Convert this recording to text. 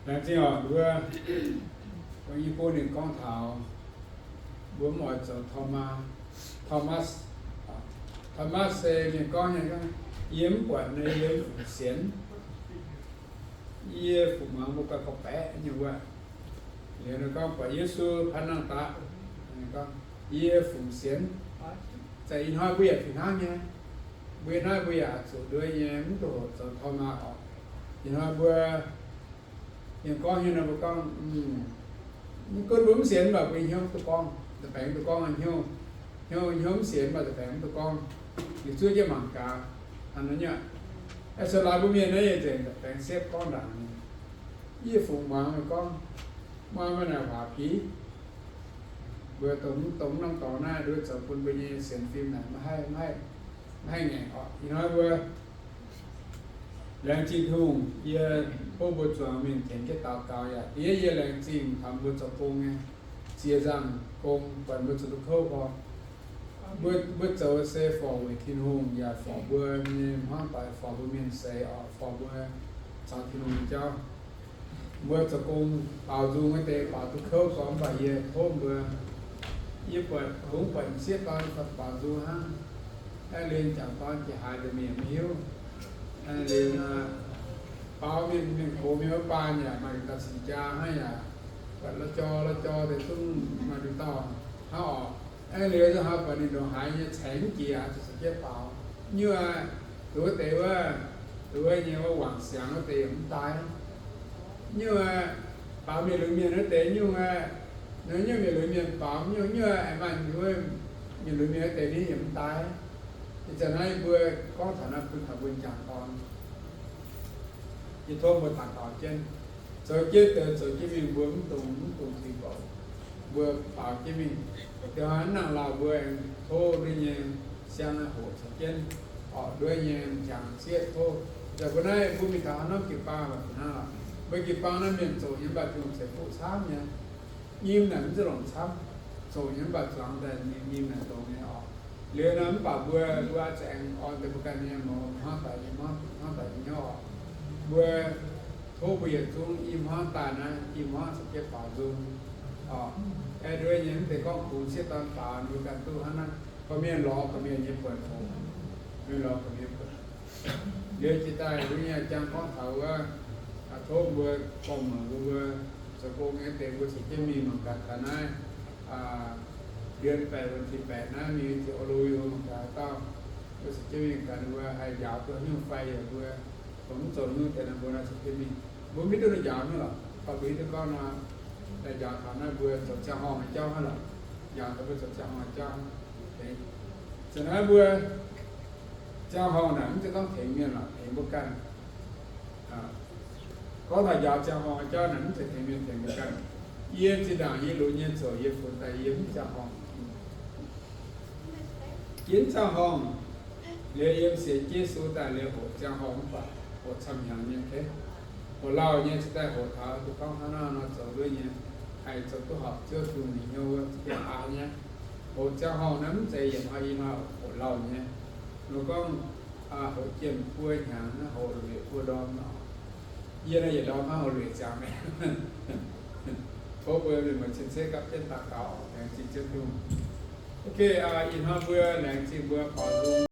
然之后如果我一般的讲头我们就Thomas 你讲那个盐管的盐咸耶父母不ก็แปะอยู่ว่าเรียนก็พระเยซูพันนังตาก็耶父咸在因哈不也平常呢不那不也做对盐都就他妈ออก因哈不ยังก้อนอยู่นะบ่ก้อนมันก็รวมเสียนแบบไปเหี่ยวตะกองตะแปงตะกองอันเหี่ยวเสียนมาตะแปงตะกองอยู่ช่วยจะหมั่งกาอันนั้นเนี่ยไอ้สลายบ่มีได้จังตะแปงเสียบก้อนดังยี่ฝูงมามันก็มามันน่ะผาผีเบื่อตรงน้ำต่อหน้าด้วยสองคนไปยิงเสียงฟิล์มน่ะมาให้แง่ออกอีน้อยเบื่อ梁静通也不不专门天天祷告呀，也梁静他们做工呢，接上工管不做口吧，不做些法为天空也法不面汉白法不面谁啊法不长天空教，不做工保住我哋保住口讲白嘢，好不一本工本些当保住哈，ไอ้เรียนจากตอนจะหายจะมีไม่หิวเรียนเปล่ามีโคมีว่าปานเนี่ยมาตัดสินใจให้ปัดละจอแต่ต้องมาดูต่อถ้าออกไอ้เรียนจะหาปันนี้ต้องหายเนี่ยแข็งเกียร์จะสังเกตเปล่าnhưตัวเต๋ว่าตัวเนี่ยว่าหวังเสียงเต๋มันตายnhưเปล่ามีหรือมีนั่นเต๋như nếu nhưมีหรือมีเปล่าnhưไอ้มันด้วยมีหรือมีเต๋นี่มันตายจะให้เบื่อก็ฐานะคือขับวนจากตอนที่โทษบนต่างต่อเช่นโจเจตโจเจมิงเบื่อมตุ่มที่บอกเบื่อปากเจมิงเดี๋ยวนั้นนั่งลาเบื่อโทษด้วยยังเสียงโหดเช่นออกด้วยยังจางเสียโทษแต่คนนั้นผู้มีฐานะกี่ป้าแบบนั้นล่ะเมื่อกี่ป้านั้นเป็นโจยังแบบจุ่มเสพผู้ช้ำเนี่ยยิ้มหนังจะหลงช้ำโจยังแบบหลังแต่ยิ้มหนังตรงนี้ออกเรื่องนั้นป่าเบื่อว่าแจงออนแต่ประกันเนี่ยมองห้าแต่ย่อเบื่อโทษเบียดทุ่งอิ่มห้าตานะอิ่มห้าสเก็ตป่าจุงไอ้ด้วยยังแต่ก็คูเสียตอนป่าดูกันตู้ฮันนั้นก็มีล้อก็มีเย็บเปิดโถไม่ล้อก็มีเปิดเดี๋ยวจิตใจรู้เนี่ยจังข้อเขาว่าโทษเบื่อก็เหมือนเบื่อสกุลเงี้ยแต่เบื่อสิจะมีเหมือนกันแต่นั้นเดือน8วันที่8นะมีที่อรูอยู่ก็ก็สิจะมีกันว่าให้ยาวตัวหิ้วไฟเพื่อผมสนอยู่แต่ในโบราณสิจะมีบ่มีตัวยาวนี่หรอกก็มีแต่ก็นะแต่ยาวฐานะเบื่อสดจะห้องเจ้าหั่นล่ะยาวก็เป็นสดจะห้องเจ้าฉะนั้นเบื่อเจ้าห้องน่ะมันจะต้องถึงเนี่ยล่ะถึงบ่กันก็ถ้ายาวเจ้าห้องเจ้านั้นจะถึงเนี่ยถึงบ่กันเยี่ยจิดาเยี่ยรู้เนี่ยโสเยี่ยฝนแต่เยี่ยเจ้าห้องkiến cha hong le yem se ke su ta le ho cha hong pa ho cham yang ne ke ho lao ne ta ho tha tu kang hana na zo le ne ai zo tu học chưa tu ni yo ke a ne ho cha hong nan se yen a yi ma ho lao ne lo kong ho chen puai yang na ho le pu dom na ye na ye dom ma ho le cha me ho bue le ma chen se kap chen ta kao yang chi chen tuโอเคอินฮาเบื่อแหล่งที่เบื่อขอรู้